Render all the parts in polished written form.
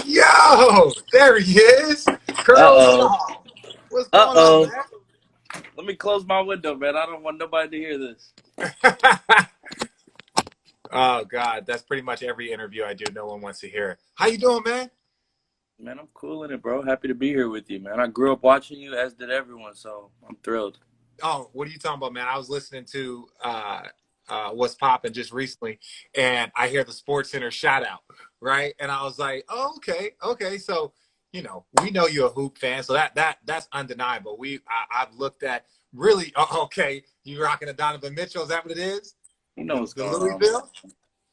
Yo, there he is. Colonel Uh-oh. Shaw. What's going on, Uh-oh. Let me close my window, man. I don't want nobody to hear this. man? Oh God, that's pretty much every interview I do. No one wants to hear it. How you doing, man? Man, I'm cool in it, bro. Happy to be here with you, man. I grew up watching you, as did everyone, so I'm thrilled. Oh, what are you talking about, man? I was listening to What's Poppin' just recently, and I hear the Sports Center shout out, right? And I was like, oh, okay. So, we know you're a hoop fan, so that's undeniable. I've looked at really. Oh, okay, you rocking a Donovan Mitchell? Is that what it is? You know what's The going on, man. Louisville?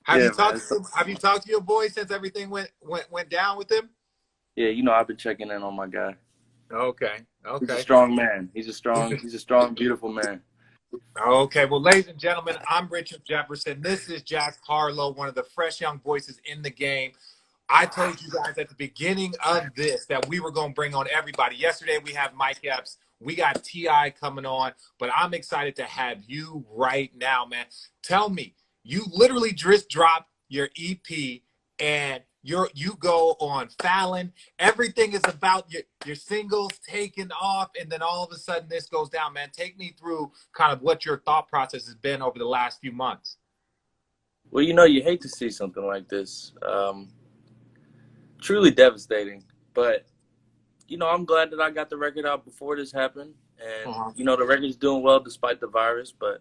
Have you Yeah, man. talked to Have you talked to your boy since everything went down with him? Yeah, I've been checking in on my guy. Okay. He's a strong man. He's a strong, beautiful man. Okay, well, ladies and gentlemen, I'm Richard Jefferson. This is Jack Harlow, one of the fresh young voices in the game. I told you guys at the beginning of this that we were going to bring on everybody. Yesterday, we have Mike Epps. We got T.I. coming on, but I'm excited to have you right now, man. Tell me, you literally just dropped your EP and you go on Fallon. Everything is about your singles taking off, and then all of a sudden this goes down, man. Take me through kind of what your thought process has been over the last few months. Well, you hate to see something like this. Truly devastating. But, I'm glad that I got the record out before this happened. And, the record's doing well despite the virus. But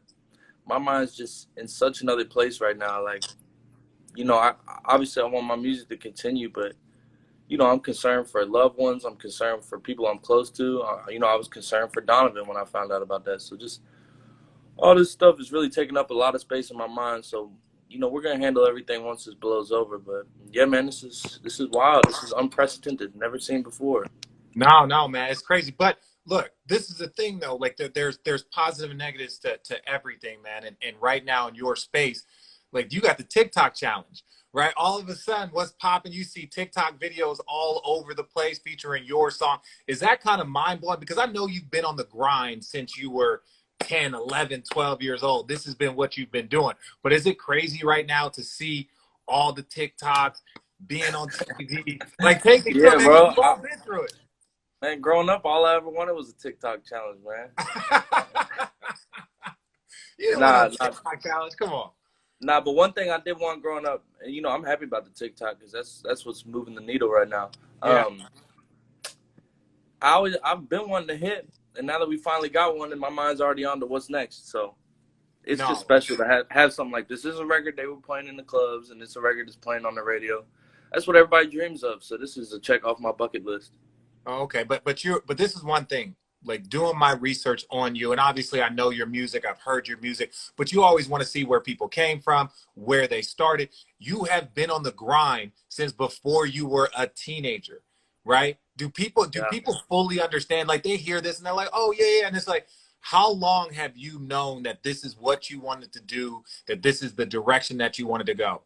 my mind's just in such another place right now. Like, obviously I want my music to continue, but, I'm concerned for loved ones. I'm concerned for people I'm close to. I was concerned for Donovan when I found out about that. So just all this stuff is really taking up a lot of space in my mind. So, we're going to handle everything once this blows over. But, yeah, man, this is wild. This is unprecedented. Never seen before. No, man, it's crazy. But look, this is the thing, though. Like, there's positive and negatives to everything, man. And right now in your space, like, you got the TikTok challenge, right? All of a sudden, what's popping? You see TikTok videos all over the place featuring your song. Is that kind of mind-blowing? Because I know you've been on the grind since you were 10, 11, 12 years old. This has been what you've been doing. But is it crazy right now to see all the TikToks being on TV? Like, take me through Yeah, it, man. bro. You've all been through it. Man, growing up, all I ever wanted was a TikTok challenge, man. You don't want a TikTok challenge. Come on. Nah, but one thing I did want growing up, and I'm happy about the TikTok because that's what's moving the needle right now. Yeah. I've been wanting to hit, and now that we finally got one, and my mind's already on to what's next. So it's just special to have something like this. This is a record they were playing in the clubs, and it's a record that's playing on the radio. That's what everybody dreams of. So this is a check off my bucket list. Oh, okay, but this is one thing. Like, doing my research on you, and obviously I know your music, I've heard your music, but you always want to see where people came from, where they started. You have been on the grind since before you were a teenager, right? Do people fully understand? Like, they hear this and they're like, oh yeah, and it's like, how long have you known that this is what you wanted to do, that this is the direction that you wanted to go?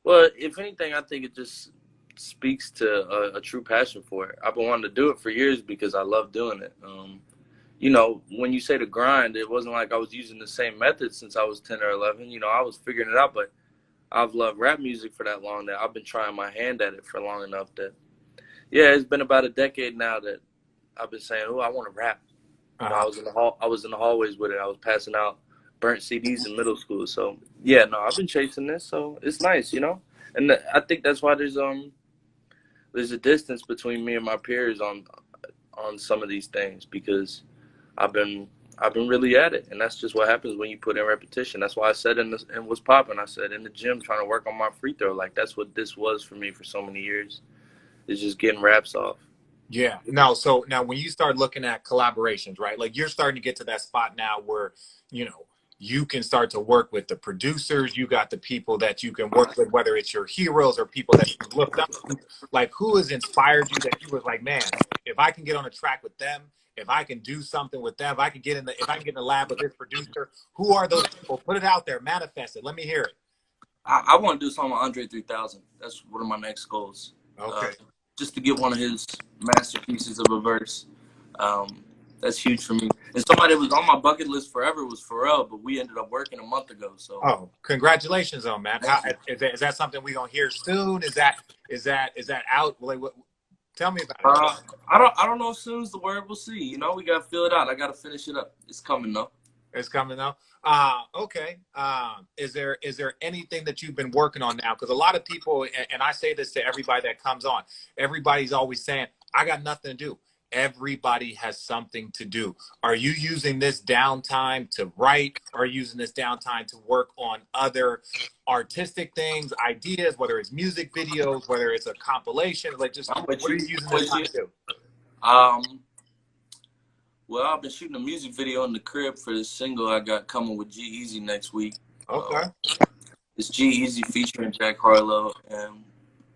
Well, if anything, I think it just speaks to a true passion for it. I've been wanting to do it for years because I love doing it. When you say the grind, it wasn't like I was using the same method since I was 10 or 11. I was figuring it out, but I've loved rap music for that long that I've been trying my hand at it for long enough that, yeah, it's been about a decade now that I've been saying, oh, I want to rap. I was in the hallways with it. I was passing out burnt CDs in middle school. So, yeah, no, I've been chasing this, so it's nice, And I think that's why there's a distance between me and my peers on some of these things because I've been really at it, and that's just what happens when you put in repetition. That's why I said in What's Poppin', I said in the gym trying to work on my free throw. Like, that's what this was for me for so many years. It's just getting raps off. Yeah. Now when you start looking at collaborations, right? Like, you're starting to get to that spot now where, you can start to work with the producers. You got the people that you can work with, whether it's your heroes or people that you looked up to. Like, who has inspired you that you was like, man, if I can get on a track with them, if I can do something with them, if I can get in the lab with this producer, who are those people? Put it out there, manifest it. Let me hear it. I want to do something with Andre 3000. That's one of my next goals. Okay. Just to get one of his masterpieces of a verse. That's huge for me. And somebody that was on my bucket list forever was Pharrell, but we ended up working a month ago. So. Oh, congratulations on that. Is that something we're gonna hear soon? Is Is that out? Like, what? Tell me about it. I don't know as soon as the word. We'll see. You know, we gotta fill it out. I gotta finish it up. It's coming though. It's coming out. Okay. Is there anything that you've been working on now? Because a lot of people, and I say this to everybody that comes on, everybody's always saying, I got nothing to do. Everybody has something to do. Are you using this downtime to write? Are you using this downtime to work on other artistic things, ideas, whether it's music videos, whether it's a compilation? Like, just what are you using this time to do? Well, I've been shooting a music video in the crib for this single I got coming with G-Eazy next week. Okay. It's G-Eazy featuring Jack Harlow, and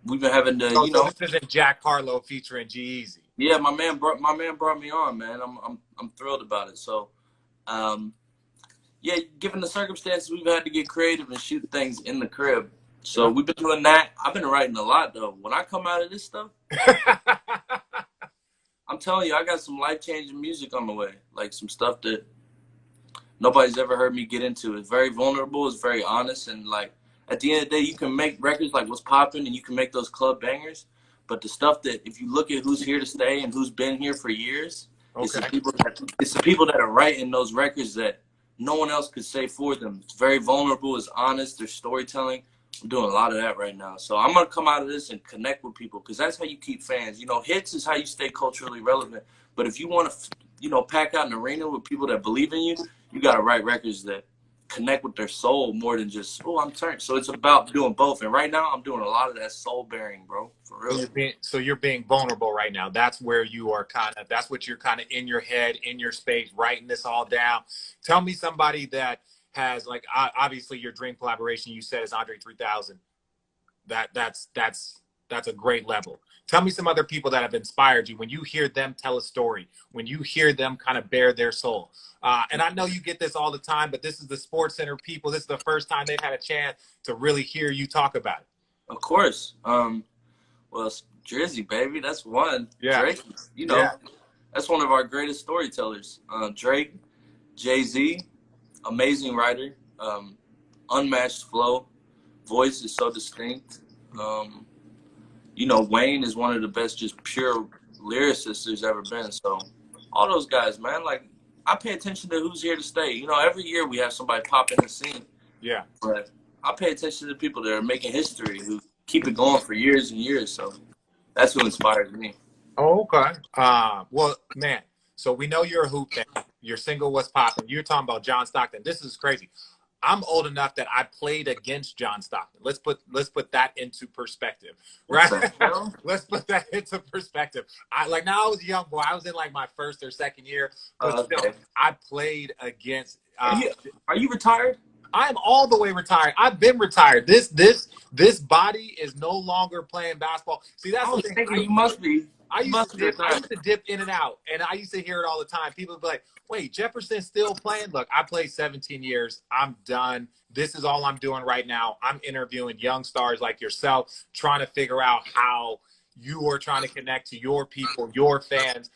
we've been having to, So this isn't Jack Harlow featuring G-Eazy. Yeah, my man brought me on, man. I'm thrilled about it. So, yeah, given the circumstances, we've had to get creative and shoot things in the crib. So we've been doing that. I've been writing a lot though. When I come out of this stuff, I'm telling you, I got some life-changing music on the way. Like some stuff that nobody's ever heard me get into. It's very vulnerable. It's very honest. And like at the end of the day, you can make records like what's popping and you can make those club bangers. But the stuff that if you look at who's here to stay and who's been here for years, it's the people that are writing those records that no one else could say for them. It's very vulnerable. It's honest. There's storytelling. I'm doing a lot of that right now. So I'm going to come out of this and connect with people because that's how you keep fans. You know, hits is how you stay culturally relevant. But if you want to, you know, pack out an arena with people that believe in you, you got to write records that connect with their soul more than just, oh, I'm turned. So it's about doing both. And right now I'm doing a lot of that soul bearing, bro. For real. So you're being vulnerable right now. That's where you are that's what you're kind of in your head, in your space, writing this all down. Tell me somebody that has, like, obviously your dream collaboration you said is Andre 3000. That's a great level. Tell me some other people that have inspired you when you hear them tell a story, when you hear them kind of bare their soul. And I know you get this all the time, but this is the Sports Center people. This is the first time they've had a chance to really hear you talk about it. Of course. Well, Drizzy, baby, that's one. Yeah. Drake, you know, that's one of our greatest storytellers. Drake, Jay-Z, amazing writer, unmatched flow, voice is so distinct. You know, Wayne is one of the best, just pure lyricists there's ever been. So all those guys, man, like I pay attention to who's here to stay. You know, every year we have somebody pop in the scene. Yeah. But I pay attention to the people that are making history, who keep it going for years and years. So that's who inspires me. Oh, okay. Well, man, so we know you're a hoop fan. Your single was popping. You're talking about John Stockton. This is crazy. I'm old enough that I played against John Stockton. Let's put that into perspective, right? Let's put that into perspective. I was a young boy. I was in like my first or second year, but still, I played against. Are you retired? I am all the way retired. I've been retired. This body is no longer playing basketball. See, that's the thing. You must be. I used to dip in and out, and I used to hear it all the time. People would be like, wait, Jefferson's still playing? Look, I played 17 years. I'm done. This is all I'm doing right now. I'm interviewing young stars like yourself, trying to figure out how you are trying to connect to your people, your fans.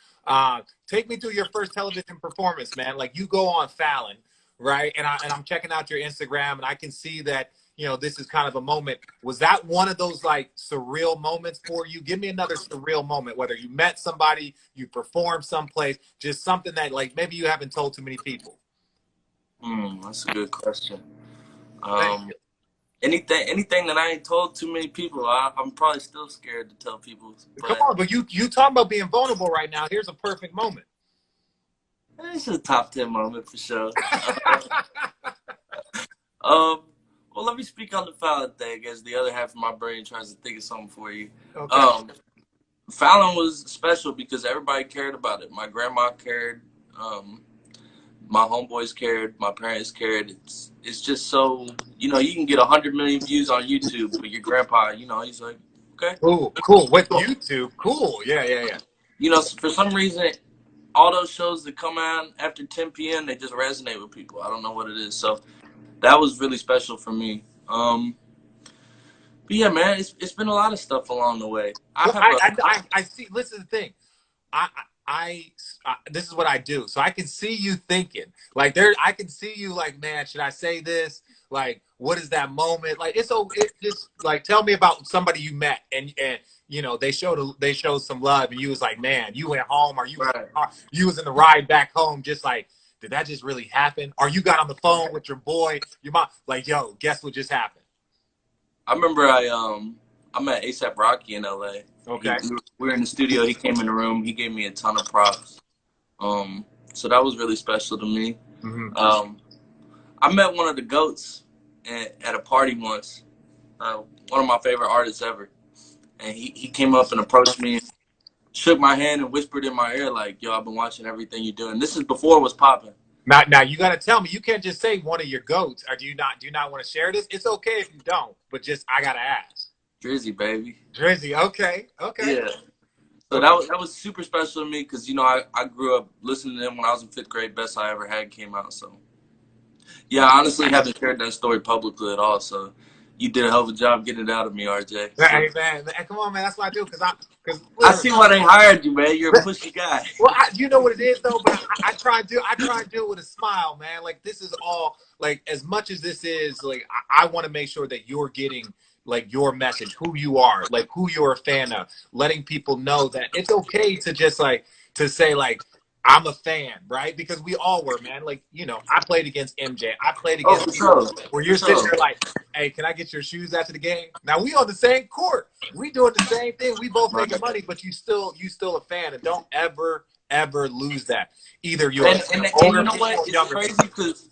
Take me through your first television performance, man. Like, you go on Fallon, right? And I'm checking out your Instagram, and I can see that, you know, this is kind of a moment. Was that one of those like surreal moments for you? Give me another surreal moment, whether you met somebody, you performed someplace, just something that like maybe you haven't told too many people. That's a good question. Anything that I ain't told too many people, I'm probably still scared to tell people. Come on, but you talking about being vulnerable right now. Here's a perfect moment. This is a top 10 moment for sure. Well, let me speak on the Fallon thing as the other half of my brain tries to think of something for you. Okay. Fallon was special because everybody cared about it. My grandma cared. My homeboys cared. My parents cared. It's just so, you know, you can get 100 million views on YouTube, but your grandpa, you know, he's like, okay. Cool. With YouTube, cool. Yeah. You know, for some reason, all those shows that come out after 10 p.m., they just resonate with people. I don't know what it is. So that was really special for me. But yeah, man, it's been a lot of stuff along the way. I see. Listen to the thing. This is what I do. So I can see you thinking like I can see you like, man, should I say this? Like, what is that moment? Like, it's just like, tell me about somebody you met and you know, they showed some love and you was like, man, you went home or Right. you was in the ride back home, just like, did that just really happen? Or you got on the phone with your boy, your mom, like, yo, guess what just happened? I remember I met ASAP Rocky in LA. Okay. We were in the studio. He came in the room. He gave me a ton of props. So that was really special to me. Mm-hmm. I met one of the goats at a party once. One of my favorite artists ever, and he came up and approached me, and shook my hand, and whispered in my ear like, "Yo, I've been watching everything you're doing." This is before it was popping. Now you got to tell me. You can't just say one of your goats. Or do you not want to share this? It's okay if you don't, but just I gotta ask. Drizzy, baby. Drizzy, okay, okay. Yeah. So Okay. that was super special to me because I grew up listening to them when I was in fifth grade. Best I Ever Had came out. So yeah, I honestly haven't shared that story publicly at all. So you did a hell of a job getting it out of me, RJ. So Hey man, come on, man. That's what I do because I see why they hired you, man. You're a pushy guy. well, you know what it is though. But I try and do it with a smile, man. Like this is all like as much as this is like I want to make sure that you're getting like your message, who you are, like who you're a fan of, letting people know that it's okay to just like to say like I'm a fan, right? Because we all were, man. Like you know, I played against MJ, I played Oh, against for you, sure. where For you're sitting sure. there like, hey, can I get your shoes after the game? Now we on the same court. We doing the same thing. We both making Right. money, but you still a fan, and don't ever lose that. Either you're And older you know people what? or It's younger crazy people. because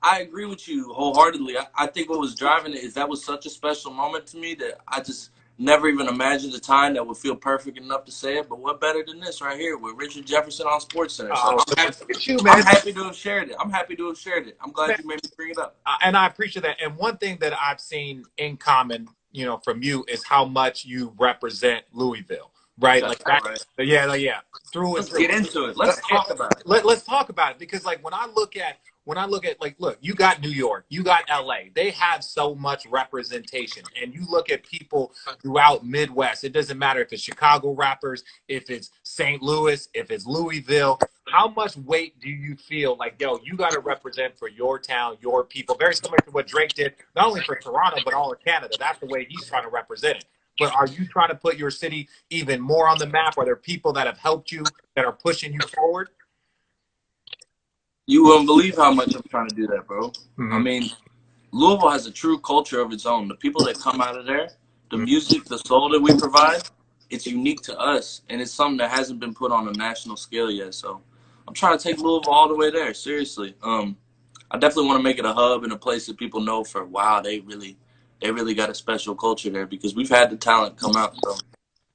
I agree with you wholeheartedly. I think what was driving it is that was such a special moment to me that I just never even imagined a time that would feel perfect enough to say it. But what better than this right here with Richard Jefferson on Sports Center? So Oh, look at you, I'm man. happy to have shared it. I'm happy to have shared it. I'm Man, glad you made me bring it up. and I appreciate that. And one thing that I've seen in common, you know, from you is how much you represent Louisville, right? That's Like all that, right. yeah, like, yeah, through and Let's through. get into it. Let's talk about it. Let's talk about it because like when I look at like look, you got New York, you got LA. They have so much representation. And you look at people throughout Midwest. It doesn't matter if it's Chicago rappers, if it's St. Louis, if it's Louisville. How much weight do you feel like, yo, you got to represent for your town, your people? Very similar to what Drake did, not only for Toronto, but all of Canada. That's the way he's trying to represent it. But are you trying to put your city even more on the map? Are there people that have helped you that are pushing you forward? You wouldn't believe how much I'm trying to do that, bro. I Mm-hmm. mean, Louisville has a true culture of its own. The people that come out of there, the Mm-hmm. music, the soul that we provide, it's unique to us, and it's something that hasn't been put on a national scale yet. So I'm trying to take Louisville all the way there. Seriously, I definitely want to make it a hub and a place that people know for. Wow, they really got a special culture there because we've had the talent come out. So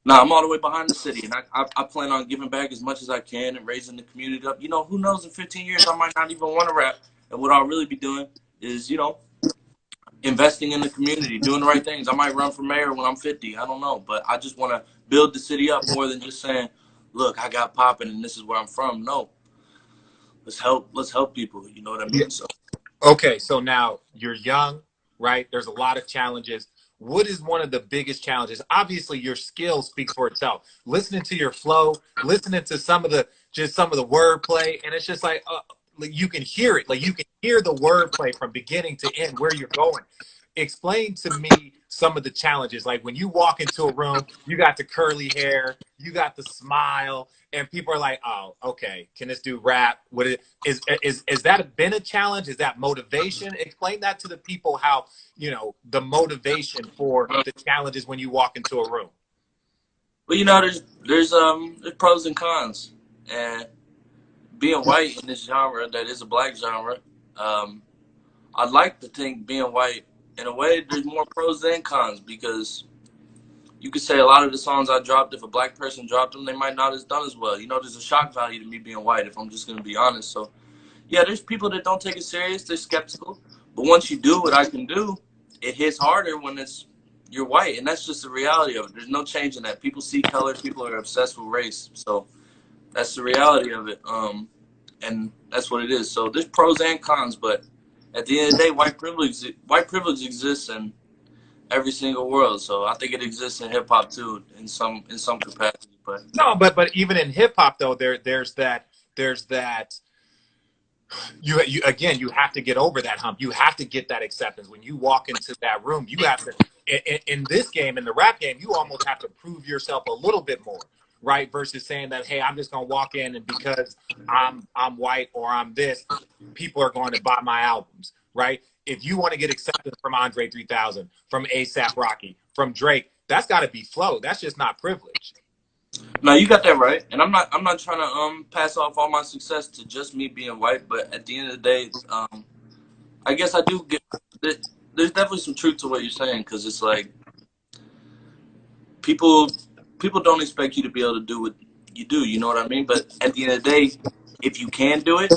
no, I'm all the way behind the city, and I plan on giving back as much as I can and raising the community up. You know, who knows? In 15 years, I might not even want to rap, and what I'll really be doing is, investing in the community, doing the right things. I might run for mayor when I'm 50. I don't know, but I just want to build the city up more than just saying, "Look, I got popping, and this is where I'm from." No, let's help people. You know what I Yeah. mean? So Okay, so now you're young, right? There's a lot of challenges. What is one of the biggest challenges? Obviously, your skill speaks for itself. Listening to your flow, listening to some of the wordplay, and it's just like you can hear it. Like you can hear the wordplay from beginning to end where you're going. Explain to me some of the challenges. Like when you walk into a room, you got the curly hair, you got the smile, and people are like, "Oh, okay, can this dude rap?" What it is that been a challenge? Is that motivation? Explain that to the people how you know the motivation for the challenges when you walk into a room. but there's pros and cons, and being white in this genre that is a black genre, um, I'd like to think being white in a way there's more pros than cons because you could say a lot of the songs I dropped, if a black person dropped them, they might not have done as well. There's a shock value to me being white, if I'm just going to be honest. So, yeah, there's people that don't take it serious. They're skeptical. But once you do what I can do, it hits harder when you're white. And that's just the reality of it. There's no change in that. People see color. People are obsessed with race. So that's the reality of it. And that's what it is. So there's pros and cons. But at the end of the day, white privilege exists, and every single world. So I think it exists in hip hop too, in some capacity. But No, but even in hip hop though, there's that You again, you have to get over that hump. You have to get that acceptance. When you walk into that room, you have to, in this game, in the rap game, you almost have to prove yourself a little bit more, right? Versus saying that, hey, I'm just going to walk in and because I'm white or I'm this, people are going to buy my albums, right? If you want to get acceptance from Andre 3000, from ASAP Rocky, from Drake, that's got to be flow. That's just not privilege. No, you got that right, and I'm not trying to pass off all my success to just me being white, but at the end of the day, I guess I do get there's definitely some truth to what you're saying because it's like people don't expect you to be able to do what you do. You know what I mean? But at the end of the day, if you can do it,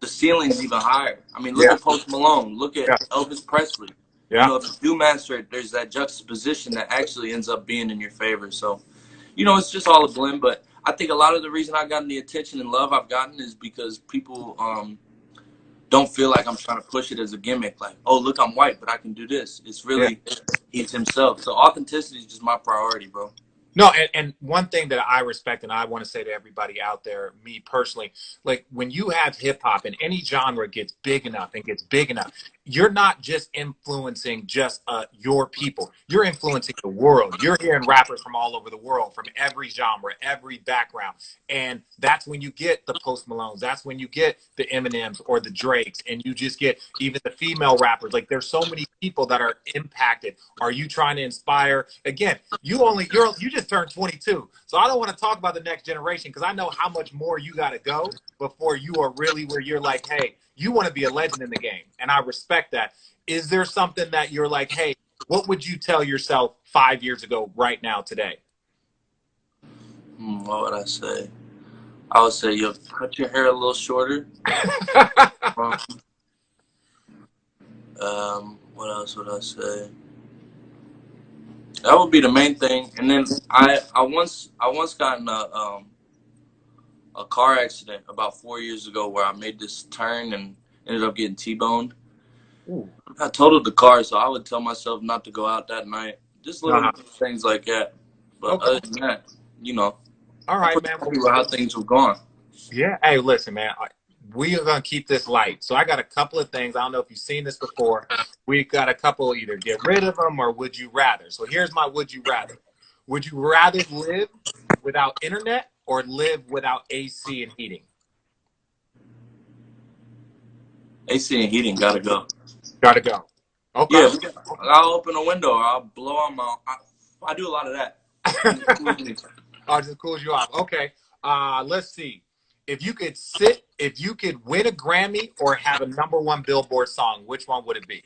the ceiling's even higher. I mean, look Yeah, at Post Malone, look at yeah, Elvis Presley. You yeah. know, if you do master it, there's that juxtaposition that actually ends up being in your favor. So, you know, it's just all a blend. But I think a lot of the reason I've gotten the attention and love I've gotten is because people don't feel like I'm trying to push it as a gimmick. Like, oh, look, I'm white, but I can do this. It's Yeah. really he's himself. So authenticity is just my priority, bro. No, and one thing that I respect and I want to say to everybody out there, me personally, like when you have hip hop and any genre gets big enough and gets big enough, you're not just influencing just your people. You're influencing the world. You're hearing rappers from all over the world, from every genre, every background. And that's when you get the Post Malones. That's when you get the Eminems or the Drakes. And you just get even the female rappers. Like there's so many people that are impacted. Are you trying to inspire? Again, you just turned 22. So I don't want to talk about the next generation because I know how much more you got to go before you are really where you're like, hey, you want to be a legend in the game. And I respect that. Is there something that you're like, hey, what would you tell yourself 5 years ago right now today? What would I say? I would say, yo, cut your hair a little shorter. What else would I say? That would be the main thing. And then I once got in a car accident about 4 years ago where I made this turn and ended up getting T-boned. Ooh. I totaled the car, so I would tell myself not to go out that night. Just little Uh-huh. things like that. But Okay. other than that, you know, All I'm right, pretty man. happy with how things have gone. Yeah. Hey, listen, man. We are going to keep this light. So I got a couple of things. I don't know if you've seen this before. We got a couple either get rid of them or would you rather. So here's my would you rather. Would you rather live without internet or live without AC and heating? AC and heating gotta go. Got to go. Okay. Yeah, I'll open a window or I'll blow on my. I do a lot of that. Oh, just cools you off. Okay. Let's see. If you could win a Grammy or have a #1 Billboard song, which one would it be?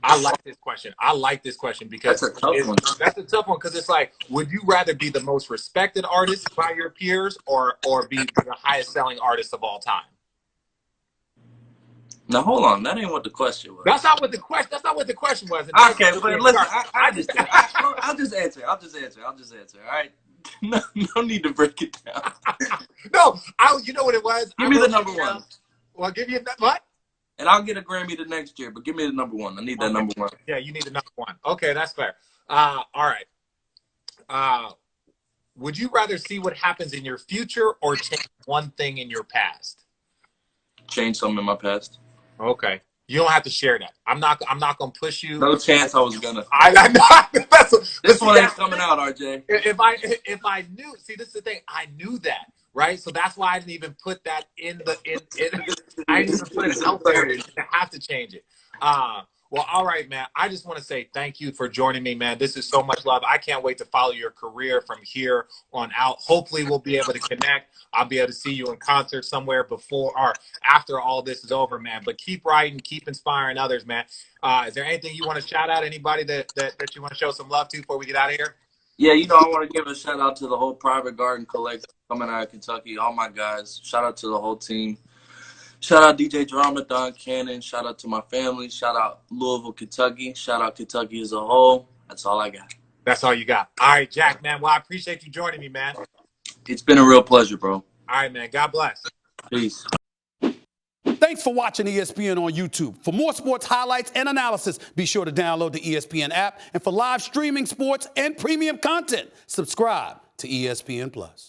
I like this question. I like this question because That's a tough one. that's a tough one because it's like, would you rather be the most respected artist by your peers or be the highest selling artist of all time? Now hold on, that ain't what the question was. That's not what the question. That's not what the question was. Okay, but listen, I understand. I'll just answer. All right. No, no need to break it down. No, you know what it was? Give me the #1. Well, give you what? And I'll get a Grammy the next year, but give me the #1. I need that #1. Yeah, you need the #1. Okay, that's fair. All right. Would you rather see what happens in your future or change one thing in your past? Change something in my past. Okay. You don't have to share that. I'm not gonna push you. No chance I was gonna. This one ain't coming out, RJ. If I knew, see, this is the thing. I knew that, right? So that's why I didn't even put that in I didn't even put it out there to have to change it. Well, all right, man. I just want to say thank you for joining me, man. This is so much love. I can't wait to follow your career from here on out. Hopefully, we'll be able to connect. I'll be able to see you in concert somewhere before or after all this is over, man. But keep writing, keep inspiring others, man. Is there anything you want to shout out? Anybody that you want to show some love to before we get out of here? Yeah, you know, I want to give a shout out to the whole Private Garden Collective coming out of Kentucky, all my guys. Shout out to the whole team. Shout out DJ Drama, Don Cannon. Shout out to my family. Shout out Louisville, Kentucky. Shout out Kentucky as a whole. That's all I got. That's all you got. All right, Jack, man. Well, I appreciate you joining me, man. It's been a real pleasure, bro. All right, man. God bless. Peace. Thanks for watching ESPN on YouTube. For more sports highlights and analysis, be sure to download the ESPN app. And for live streaming sports and premium content, subscribe to ESPN Plus.